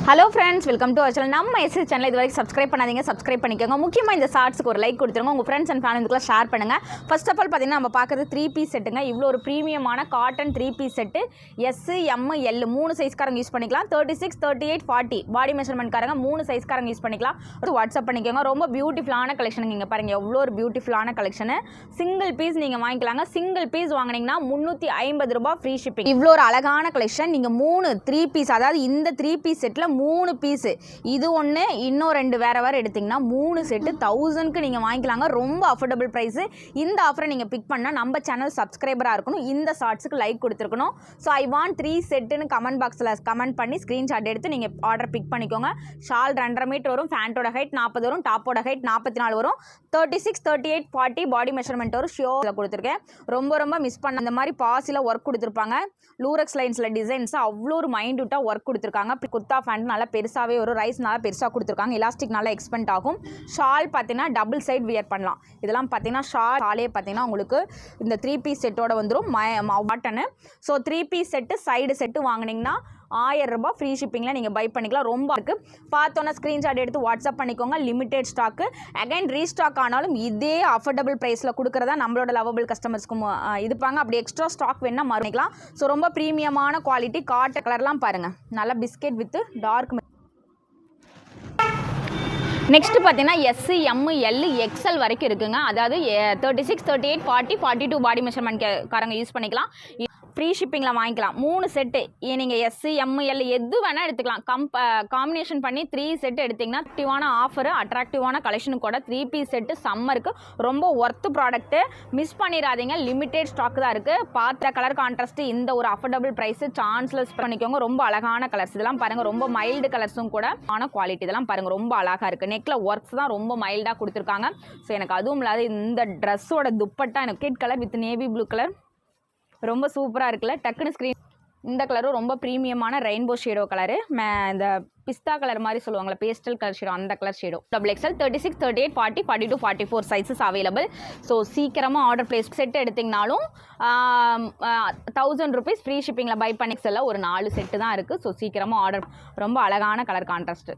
Hello friends, welcome to our channel. நம்ம SS channel இது வரைக்கும் சப்ஸ்கிரைப் பண்ணாதீங்க, சப்ஸ்கிரைப் பண்ணிக்கோங்க. முக்கியமாக இந்த ஷார்ட்ஸுக்கு ஒரு லைக் கொடுத்துருங்க. உங்கள் ஃப்ரெண்ட்ஸ் அண்ட் ஃபேமிலிக்குலாம் ஷேர் பண்ணுங்கள். ஃபர்ஸ்ட் ஆஃப் ஆல் பார்த்தீங்கன்னா நம்ம பார்க்குறது 3 பீஸ் செட்டுங்க. இவ்வளோ ஒரு ப்ரீமியமான cotton 3 piece set. S, M, L 3 சைஸ்காரங்க யூஸ் பண்ணிக்கலாம். 36, 38, 40 பாடி மெஷர்மெண்ட்காரங்க 3 சைஸ்காரங்க யூஸ் பண்ணிக்கலாம். ஒரு வாட்ஸ்அப் பண்ணிக்கோங்க. ரொம்ப பியூட்டிஃபுல்லான கலெக்ஷனுங்க. இங்கே பாருங்கள் எவ்வளோ ஒரு பியூட்டிஃபுல்லான கலெக்ஷனு. சிங்கிள் பீஸ் நீங்கள் வாங்கிக்கலாங்க. சிங்கிள் பீஸ் வாங்கினீங்கன்னா 350 ரூபாய் ஃப்ரீ ஷிப்பிங். இவ்வளோ ஒரு அழகான கலெக்ஷன். நீங்கள் 3 பீஸ், அதாவது இந்த 3 பீஸ் செட்டில் 3 பீஸு, இது ஒன்று இன்னும் 2 வேறு எடுத்திங்கன்னா 3 செட்டு 1000க்கு நீங்கள் வாங்கிக்கலாங்க. ரொம்ப அஃபோர்டபுள் ப்ரைஸு. இந்த ஆஃபரை நீங்கள் பிக் பண்ணால் நம்ம சேனல் சப்ஸ்கிரைபராக இருக்கணும். இந்த ஷார்ட்ஸுக்கு லைக் கொடுத்துருக்கணும். ஸோ ஐ வாண்ட் 3 செட்டுன்னு கமெண்ட் பாக்ஸில் கமெண்ட் பண்ணி ஸ்க்ரீன்ஷாட் எடுத்து நீங்கள் ஆர்டர் பிக் பண்ணிக்கோங்க. ஷால் 2.5 மீட்டர் வரும், ஃபேண்ட்டோட ஹைட் 40 வரும், டாப்போட ஹைட் 44 வரும், 36, 38, 40 பாடி மெஷர்மெண்ட் வரும். ஷியோரில் கொடுத்துருக்கேன். ரொம்ப மிஸ் பண்ண இந்த மாதிரி பாசியில் ஒர்க் கொடுத்துருப்பாங்க. லூரெக்ஸ் லைன்ஸில் டிசைன்ஸ் அவ்வளோ ஒரு மைண்ட்யூட்டாக ஒர்க் கொடுத்துருக்காங்க. குர்த்தா ஃபேண்ட் நல்லா பெருசாகவே ஒரு ரைஸ் நல்லா பெருசாக கொடுத்துருக்காங்க. எலாஸ்டிக் நல்லா எக்ஸ்பெண்ட் ஆகும். ஷால் பார்த்தீங்கன்னா டபுள் சைட் வியர் பண்ணலாம். இதெல்லாம் பார்த்தீங்கன்னா ஷாலே பார்த்தீங்கன்னா உங்களுக்கு இந்த 3 பீஸ் செட்டோட வந்துடும் cotton. So 3 piece set side set வாங்கினீங்கன்னா 1000 ரூபாய் ஃப்ரீ ஷிப்பிங்கில் நீங்கள் பை பண்ணிக்கலாம். ரொம்ப இருக்குது. பார்த்தோன்னா ஸ்க்ரீன்ஷாட் எடுத்து வாட்ஸ்அப் பண்ணிக்கோங்க. Limited stock. அகைன் ரீஸ்டாக் ஆனாலும் இதே அஃபோர்டபுள் ப்ரைஸில் கொடுக்குறதா நம்மளோட லவபிள் கஸ்டமர்ஸ்க்கும் இதுப்பாங்க. அப்படி எக்ஸ்ட்ரா ஸ்டாக் வேணால் மறுக்கலாம். ஸோ ரொம்ப ப்ரீமியமான குவாலிட்டி. காட்டன் கலர்லாம் பாருங்கள், நல்லா பிஸ்கெட் வித் டார்க். நெக்ஸ்ட் பார்த்தீங்கன்னா எஸ், எம், எல், எக்ஸ்எல் வரைக்கும் இருக்குங்க. அதாவது 36, 38, 40, 42 பாடி மெஷர்மெண்ட் காரங்க யூஸ் பண்ணிக்கலாம். ஃப்ரீ ஷிப்பிங்கில் வாங்கிக்கலாம். 3 செட்டு நீங்கள் எஸ், எம், எல் எது வேணால் எடுத்துக்கலாம். காம்பினேஷன் பண்ணி 3 செட்டு எடுத்திங்கன்னா அட்ராக்டிவான ஆஃபரு, அட்ராக்டிவான கலெக்ஷனு கூட. 3 பீஸ் செட்டு சம்மருக்கு ரொம்ப ஒர்த்து ப்ராடக்ட்டு. மிஸ் பண்ணிடாதீங்க. லிமிடெட் ஸ்டாக் தான் இருக்குது. பார்த்த கலர் கான்ட்ராஸ்ட்டு இந்த ஒரு அஃபோர்டபுள் ப்ரைஸு சான்ஸ்லெஸ் பண்ணிக்கோங்க. ரொம்ப அழகான கலர்ஸ். இதெல்லாம் பாருங்கள், ரொம்ப மைல்டு கலர்ஸும் கூட ஆன குவாலிட்டி. இதெல்லாம் பாருங்கள், ரொம்ப அழகாக இருக்குது. நெக்கில் ஒர்க்ஸ் தான் ரொம்ப மைல்டாக கொடுத்துருக்காங்க. ஸோ எனக்கு அதுவும் இல்லாத இந்த ட்ரெஸ்ஸோட துப்பட்டா எனக்கு red colour with navy blue colour ரொம்ப சூப்பராக இருக்குல்ல. டக்குன்னு ஸ்க்ரீன் இந்த கலரும் ரொம்ப ப்ரீமியமான ரெயின்போ ஷேடோ கலரு. இந்த பிஸ்தா கலர் மாதிரி சொல்லுவாங்களே, பேஸ்டல் கலர் ஷேடோ, அந்த colour shadow. XXL 36, 38, 40, 42, 44 sizes available. So சீக்கிரமாக ஆர்டர் பிளேஸ். செட்டு எடுத்திங்கனாலும் 1000 ரூபீஸ் ஃப்ரீ ஷிப்பிங்கில் பை பண்ணி செல்ல ஒரு 4 செட்டு தான் இருக்குது. ஸோ சீக்கிரமாக ஆர்டர். ரொம்ப அழகான கலர் கான்ட்ராஸ்ட்டு.